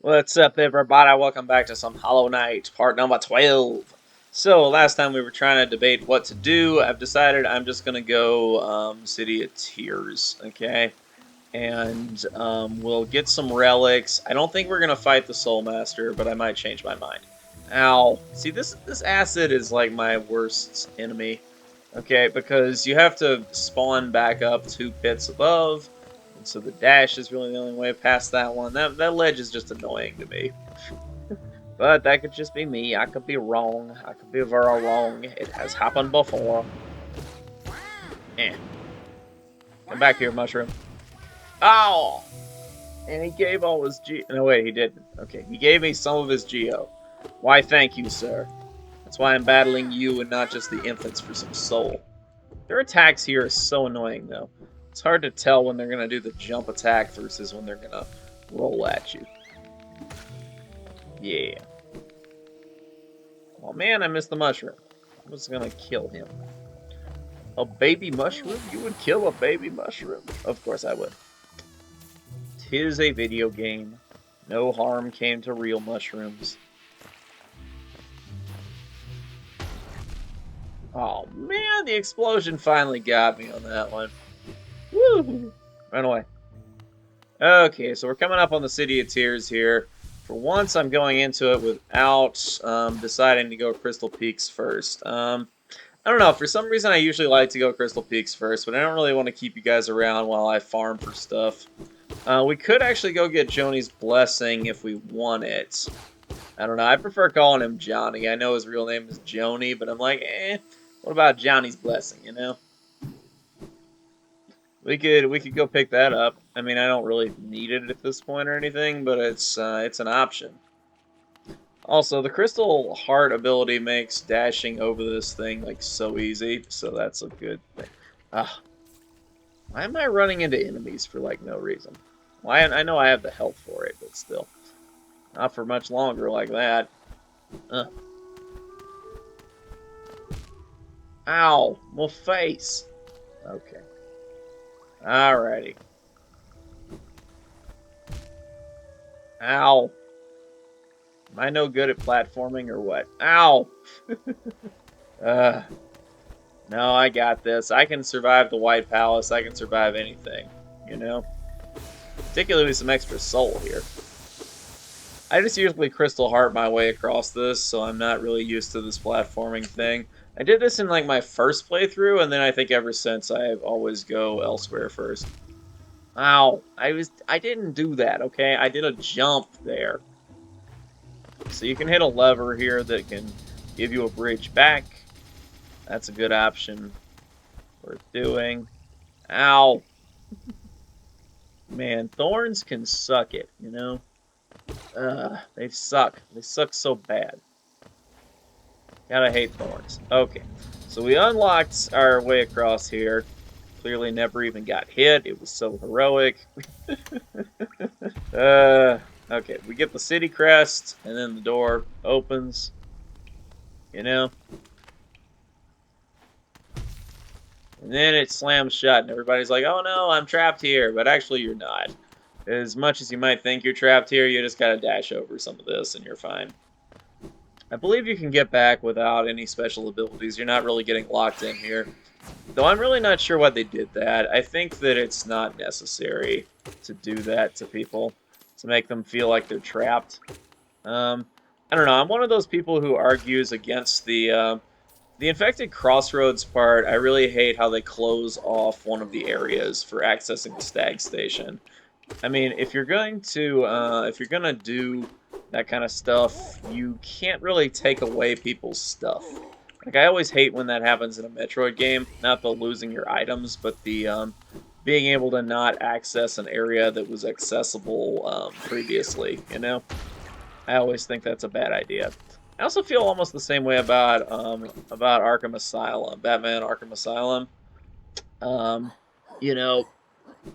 What's up, everybody? Welcome back to some Hollow Knight, part number 12. So, last time we were trying to debate what to do. I've decided I'm just going to go City of Tears, okay? And we'll get some relics. I don't think we're going to fight the Soul Master, but I might change my mind. Ow. See, this acid is like my worst enemy, okay? Because you have to spawn back up 2 pits above. So the dash is really the only way past that one. That ledge is just annoying to me. But that could just be me. I could be wrong. I could be very wrong. It has happened before. Eh. Come back here, mushroom. Oh! And he gave all his G... No, wait, he didn't. Okay, he gave me some of his Geo. Why, thank you, sir. That's why I'm battling you and not just the infants for some soul. Their attacks here are so annoying, though. It's hard to tell when they're going to do the jump attack versus when they're going to roll at you. Yeah. Oh man, I missed the mushroom. I was going to kill him. A baby mushroom? You would kill a baby mushroom? Of course I would. 'Tis a video game. No harm came to real mushrooms. Oh man, the explosion finally got me on that one. Woo! Run away. Okay, so we're coming up on the City of Tears here. For once, I'm going into it without deciding to go Crystal Peaks first. I don't know, for some reason I usually like to go Crystal Peaks first, but I don't really want to keep you guys around while I farm for stuff. We could actually go get Joni's Blessing if we want it. I don't know, I prefer calling him Johnny. I know his real name is Joni, but I'm like, what about Johnny's Blessing, you know? We could go pick that up. I mean, I don't really need it at this point or anything, but it's an option. Also, the Crystal Heart ability makes dashing over this thing like so easy, so that's a good thing. Why am I running into enemies for like no reason? Why? I know I have the health for it, but still, not for much longer like that. Ow, my face. Okay. Alrighty. Ow. Am I no good at platforming or what? Ow! No, I got this. I can survive the White Palace. I can survive anything, you know? Particularly some extra soul here. I just usually Crystal Heart my way across this, so I'm not really used to this platforming thing. I did this in like my first playthrough, and then I think ever since I always go elsewhere first. Ow, I didn't do that, okay? I did a jump there. So you can hit a lever here that can give you a bridge back. That's a good option. Worth doing. Ow. Man, thorns can suck it, you know? They suck. They suck so bad. Gotta hate thorns. Okay, so we unlocked our way across here. Clearly never even got hit. It was so heroic. Okay, we get the city crest, and then the door opens. You know? And then it slams shut, and everybody's like, oh no, I'm trapped here. But actually, you're not. As much as you might think you're trapped here, you just gotta dash over some of this, and you're fine. I believe you can get back without any special abilities. You're not really getting locked in here. Though I'm really not sure why they did that. I think that it's not necessary to do that to people, to make them feel like they're trapped. I don't know. I'm one of those people who argues against the Infected Crossroads part. I really hate how they close off one of the areas for accessing the Stag Station. I mean, if you're gonna do that kind of stuff, you can't really take away people's stuff. Like, I always hate when that happens in a Metroid game. Not the losing your items, but the being able to not access an area that was accessible previously, you know? I always think that's a bad idea. I also feel almost the same way about Arkham Asylum, Batman Arkham Asylum. You know,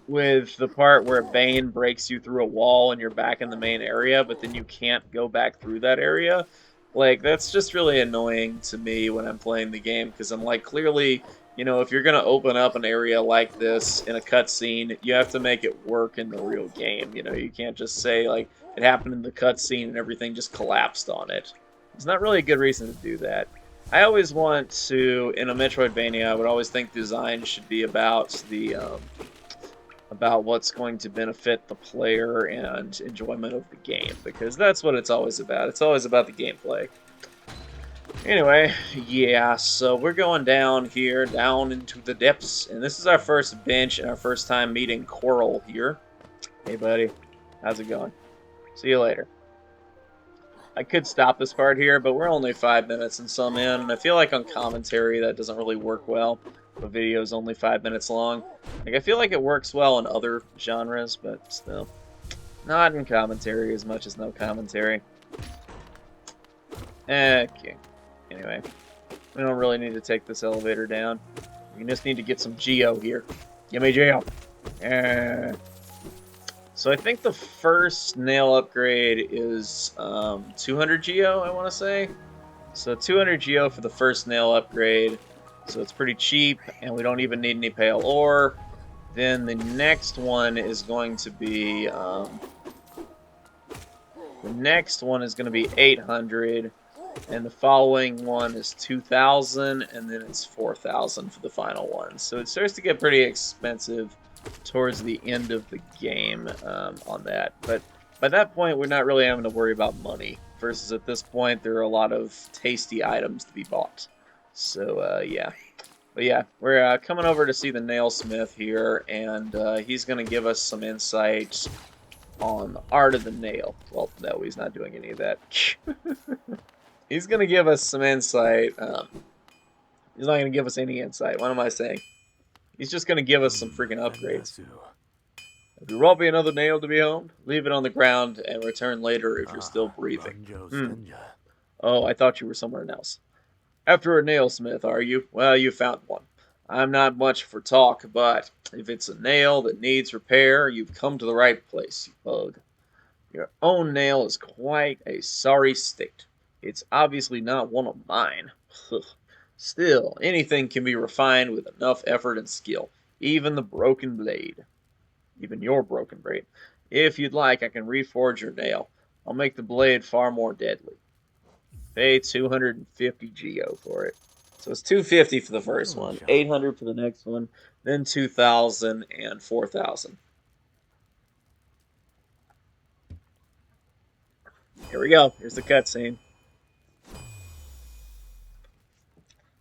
with the part where Bane breaks you through a wall and you're back in the main area, but then you can't go back through that area. Like, that's just really annoying to me when I'm playing the game, because I'm like, clearly you know, if you're going to open up an area like this in a cutscene, you have to make it work in the real game. You know, you can't just say, like, it happened in the cutscene and everything just collapsed on it. It's not really a good reason to do that. I always want to, in a Metroidvania, I would always think design should be about what's going to benefit the player and enjoyment of the game, because that's what it's always about. It's always about the gameplay. Anyway, yeah, so we're going down here, down into the depths, and this is our first bench and our first time meeting Coral here. Hey, buddy. How's it going? See you later. I could stop this part here, but we're only 5 minutes and some in, and I feel like on commentary that doesn't really work well. The video is only 5 minutes long. Like, I feel like it works well in other genres, but still. Not in commentary as much as no commentary. Okay. Anyway, we don't really need to take this elevator down. We just need to get some Geo here. Give me Geo. So I think the first nail upgrade is 200 Geo, I want to say. So 200 Geo for the first nail upgrade. So it's pretty cheap, and we don't even need any pale ore. Then the next one is going to be 800. And the following one is 2,000, and then it's 4,000 for the final one. So it starts to get pretty expensive towards the end of the game on that. But by that point, we're not really having to worry about money. Versus at this point, there are a lot of tasty items to be bought. So, yeah. But yeah, we're coming over to see the nailsmith here, and he's going to give us some insight on the art of the nail. Well, no, he's not doing any of that. He's going to give us some insight. He's not going to give us any insight. What am I saying? He's just going to give us some freaking upgrades. If you rob me another nail to be homed, leave it on the ground and return later if you're still breathing. Oh, I thought you were somewhere else. After a nailsmith, are you? Well, you found one. I'm not much for talk, but if it's a nail that needs repair, you've come to the right place, you bug. Your own nail is quite a sorry state. It's obviously not one of mine. Still, anything can be refined with enough effort and skill. Even the broken blade. Even your broken blade. If you'd like, I can reforge your nail. I'll make the blade far more deadly. Pay 250 Geo for it. So it's 250 for the first one, 800 for the next one, then 2,000 and 4,000. Here we go. Here's the cutscene.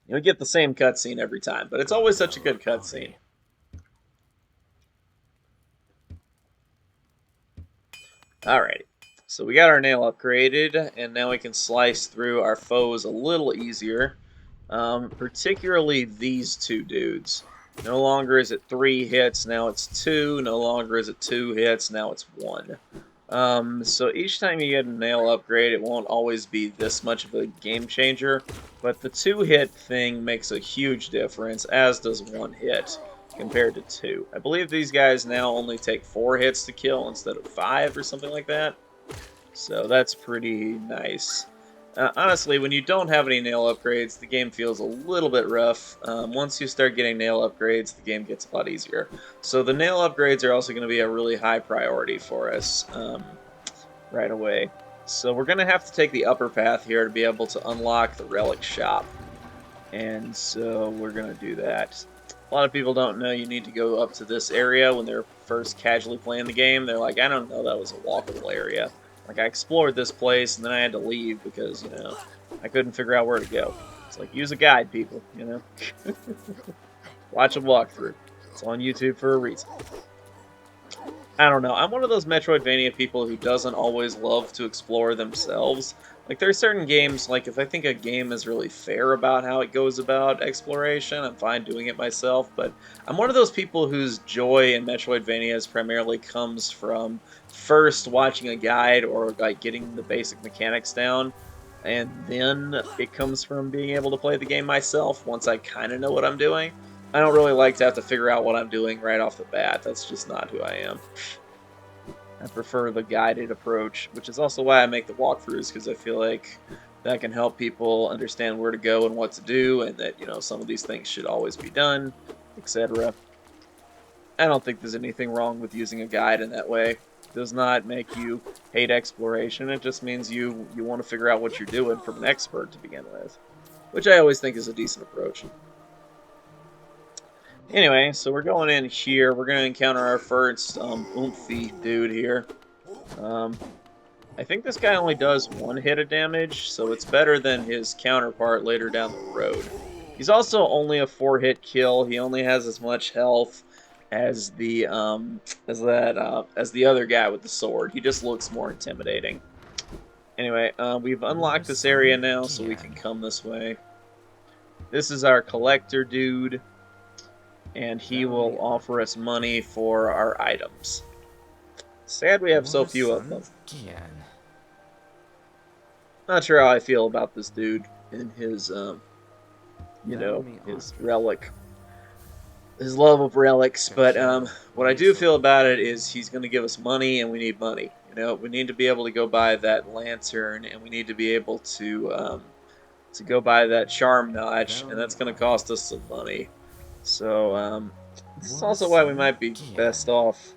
You'll get the same cutscene every time, but it's always such a good cutscene. Alrighty. So we got our nail upgraded, and now we can slice through our foes a little easier. Particularly these two dudes. No longer is it 3 hits, now it's 2. No longer is it 2 hits, now it's 1. So each time you get a nail upgrade, it won't always be this much of a game changer, but the 2-hit thing makes a huge difference, as does 1 hit compared to 2. I believe these guys now only take 4 hits to kill instead of 5 or something like that. So that's pretty nice. Honestly, when you don't have any nail upgrades, the game feels a little bit rough. Once you start getting nail upgrades, the game gets a lot easier. So the nail upgrades are also going to be a really high priority for us right away. So we're going to have to take the upper path here to be able to unlock the relic shop. And so we're going to do that. A lot of people don't know you need to go up to this area when they're first casually playing the game. They're like, I don't know that was a walkable area. Like, I explored this place, and then I had to leave because, you know, I couldn't figure out where to go. It's like, use a guide, people, you know? Watch a walkthrough. It's on YouTube for a reason. I don't know. I'm one of those Metroidvania people who doesn't always love to explore themselves. Like, there are certain games, like, if I think a game is really fair about how it goes about exploration, I'm fine doing it myself, but I'm one of those people whose joy in Metroidvanias primarily comes from first watching a guide or, like, getting the basic mechanics down, and then it comes from being able to play the game myself once I kind of know what I'm doing. I don't really like to have to figure out what I'm doing right off the bat. That's just not who I am. I prefer the guided approach, which is also why I make the walkthroughs, because I feel like that can help people understand where to go and what to do, and that, you know, some of these things should always be done, etc. I don't think there's anything wrong with using a guide in that way. It does not make you hate exploration. It just means you want to figure out what you're doing from an expert to begin with, which I always think is a decent approach. Anyway, so we're going in here. We're going to encounter our first oomphy dude here. I think this guy only does 1 hit of damage, so it's better than his counterpart later down the road. He's also only a 4-hit kill. He only has as much health as the other guy with the sword. He just looks more intimidating. Anyway, we've unlocked this area now, so we can come this way. This is our collector dude, and he will offer us money for our items. Sad we have so few of them. Not sure how I feel about this dude and his, you know, his relic. His love of relics, but what I do feel about it is he's going to give us money, and we need money. You know, we need to be able to go buy that lantern, and we need to be able to go buy that charm notch, and that's going to cost us some money. So this is also why we might be best off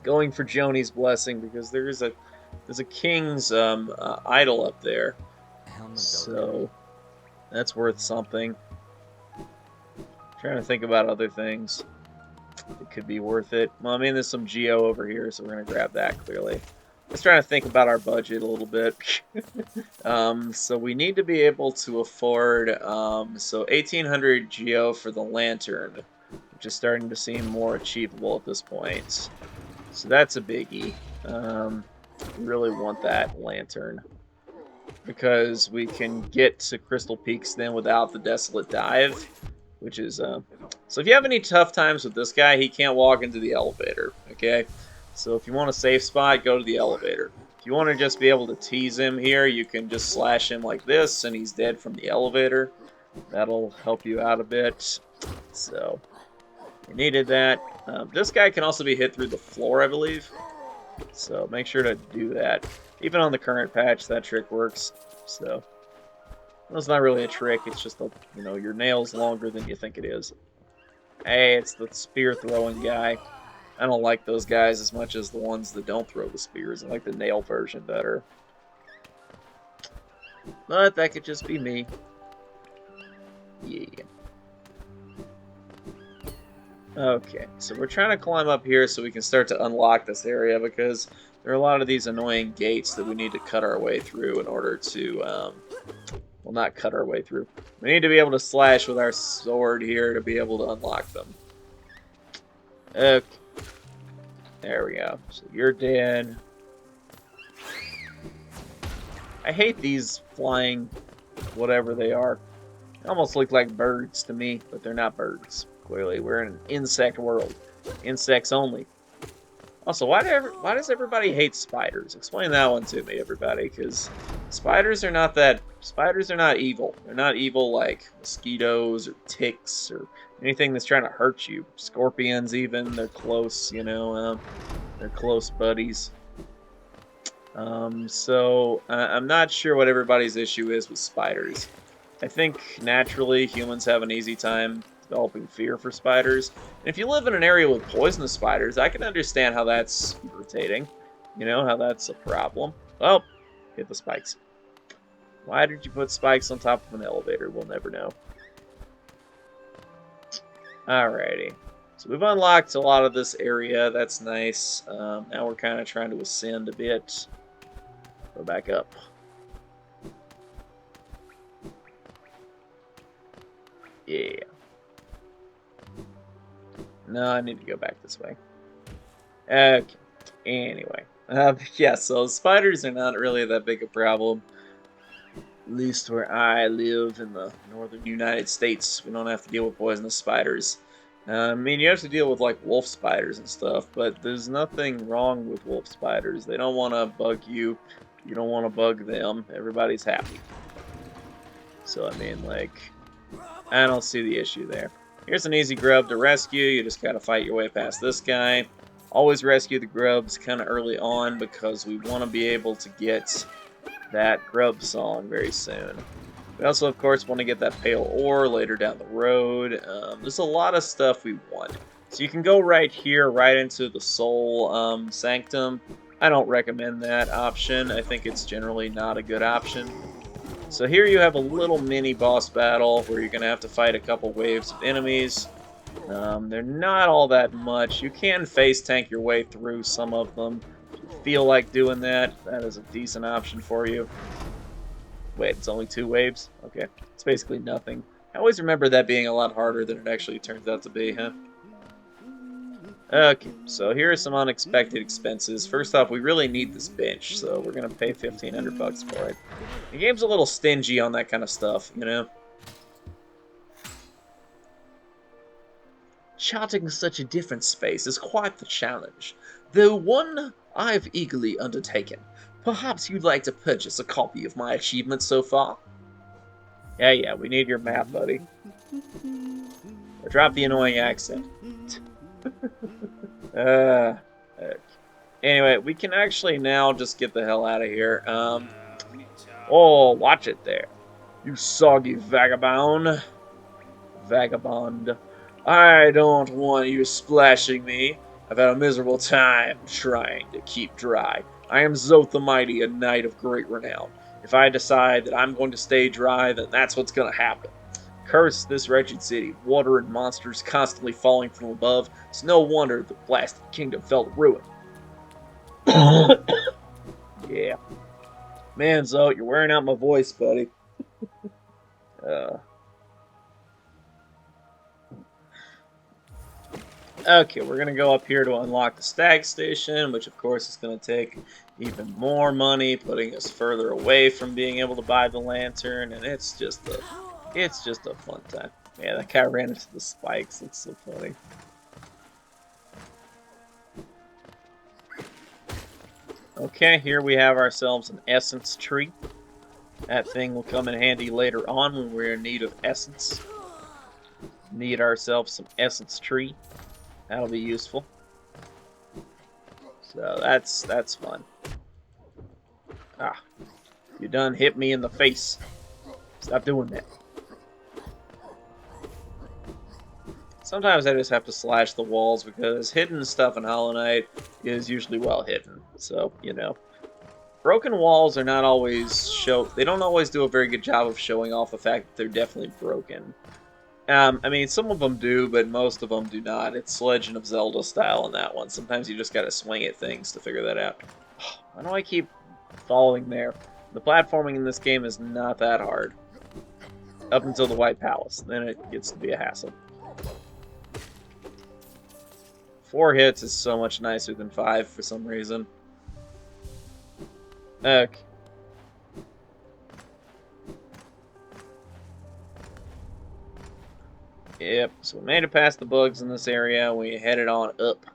going for Joni's blessing, because there's a king's idol up there, so that's worth something. Trying to think about other things that could be worth it. Well, I mean, there's some Geo over here, so we're going to grab that, clearly. Let's try to think about our budget a little bit. So we need to be able to afford, so 1,800 Geo for the lantern, which is starting to seem more achievable at this point. So that's a biggie. We really want that lantern, because we can get to Crystal Peaks then without the Desolate Dive. Which is, so if you have any tough times with this guy, he can't walk into the elevator, okay? So if you want a safe spot, go to the elevator. If you want to just be able to tease him here, you can just slash him like this, and he's dead from the elevator. That'll help you out a bit. So, you needed that. This guy can also be hit through the floor, I believe. So make sure to do that. Even on the current patch, that trick works. So... well, it's not really a trick, it's just, you know, your nail's longer than you think it is. Hey, it's the spear-throwing guy. I don't like those guys as much as the ones that don't throw the spears. I like the nail version better. But that could just be me. Yeah. Okay, so we're trying to climb up here so we can start to unlock this area, because there are a lot of these annoying gates that we need to cut our way through in order to, well, not cut our way through. We need to be able to slash with our sword here to be able to unlock them. Okay. There we go. So you're dead. I hate these flying whatever they are. They almost look like birds to me, but they're not birds. Clearly, we're in an insect world. Insects only. Also, why does everybody hate spiders? Explain that one to me, everybody, because spiders are not evil. They're not evil like mosquitoes or ticks or anything that's trying to hurt you. Scorpions, even, they're close, you know, they're close buddies. So I'm not sure what everybody's issue is with spiders. I think naturally humans have an easy time developing fear for spiders. And if you live in an area with poisonous spiders, I can understand how that's irritating. You know, how that's a problem. Oh, hit the spikes. Why did you put spikes on top of an elevator? We'll never know. Alrighty. So we've unlocked a lot of this area. That's nice. Now we're kind of trying to ascend a bit. Go back up. Yeah. No, I need to go back this way. Okay. Anyway. Yeah, so spiders are not really that big a problem. At least where I live in the northern United States. We don't have to deal with poisonous spiders. I mean, you have to deal with, like, wolf spiders and stuff, but there's nothing wrong with wolf spiders. They don't want to bug you. You don't want to bug them. Everybody's happy. So, I mean, like, I don't see the issue there. Here's an easy grub to rescue. You just gotta fight your way past this guy. Always rescue the grubs kind of early on, because we want to be able to get that grub song very soon. We also, of course, want to get that pale ore later down the road. There's a lot of stuff we want. So you can go right here, right into the Soul Sanctum. I don't recommend that option. I think it's generally not a good option. So here you have a little mini boss battle where you're going to have to fight a couple waves of enemies. They're not all that much. You can face tank your way through some of them. If you feel like doing that, that is a decent option for you. Wait, it's only 2 waves? Okay, it's basically nothing. I always remember that being a lot harder than it actually turns out to be, huh? Okay, so here are some unexpected expenses. First off, we really need this bench, so we're gonna pay 1,500 bucks for it. The game's a little stingy on that kind of stuff, you know? Charting such a different space is quite the challenge, though one I've eagerly undertaken. Perhaps you'd like to purchase a copy of my achievements so far? Yeah, we need your map, buddy. Or drop the annoying accent. Anyway, we can actually now just get the hell out of here. Oh, watch it there. You soggy vagabond. Vagabond. I don't want you splashing me. I've had a miserable time trying to keep dry. I am Zoth the Mighty, a knight of great renown. If I decide that I'm going to stay dry, then that's what's going to happen. Curse this wretched city, water and monsters constantly falling from above. It's no wonder the blasted kingdom fell to ruin. Yeah. Man, Zoth, you're wearing out my voice, buddy. Okay, we're going to go up here to unlock the Stag Station, which of course is going to take even more money, putting us further away from being able to buy the lantern, and it's just a fun time. Yeah, that guy ran into the spikes. It's so funny. Okay, here we have ourselves an essence tree. That thing will come in handy later on when we're in need of essence. Need ourselves some essence tree. That'll be useful. So that's fun. Ah, you done hit me in the face. Stop doing that. Sometimes I just have to slash the walls because hidden stuff in Hollow Knight is usually well hidden. So, you know. Broken walls are not always they don't always do a very good job of showing off the fact that they're definitely broken. I mean, some of them do, but most of them do not. It's Legend of Zelda style in that one. Sometimes you just gotta swing at things to figure that out. Why do I keep falling there? The platforming in this game is not that hard. Up until the White Palace. Then it gets to be a hassle. 4 hits is so much nicer than 5 for some reason. Okay. Yep, so we made it past the bugs in this area. We headed on up.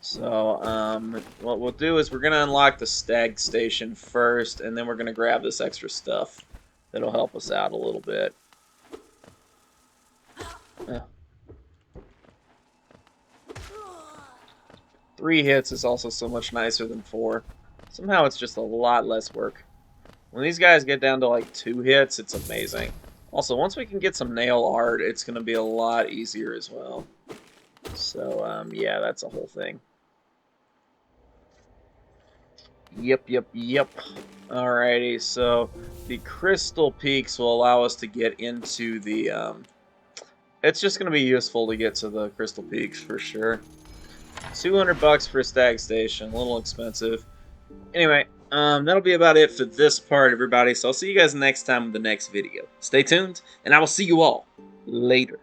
So, what we'll do is we're going to unlock the Stag Station first, and then we're going to grab this extra stuff that'll help us out a little bit. 3 hits is also so much nicer than 4. Somehow it's just a lot less work. When these guys get down to like 2 hits, it's amazing. Also, once we can get some nail art, it's going to be a lot easier as well. So, yeah, that's a whole thing. Yep. Alrighty, so the Crystal Peaks will allow us to get into the, it's just going to be useful to get to the Crystal Peaks for sure. 200 bucks for a Stag Station, a little expensive. Anyway, that'll be about it for this part, everybody. So I'll see you guys next time with the next video. Stay tuned, and I will see you all later.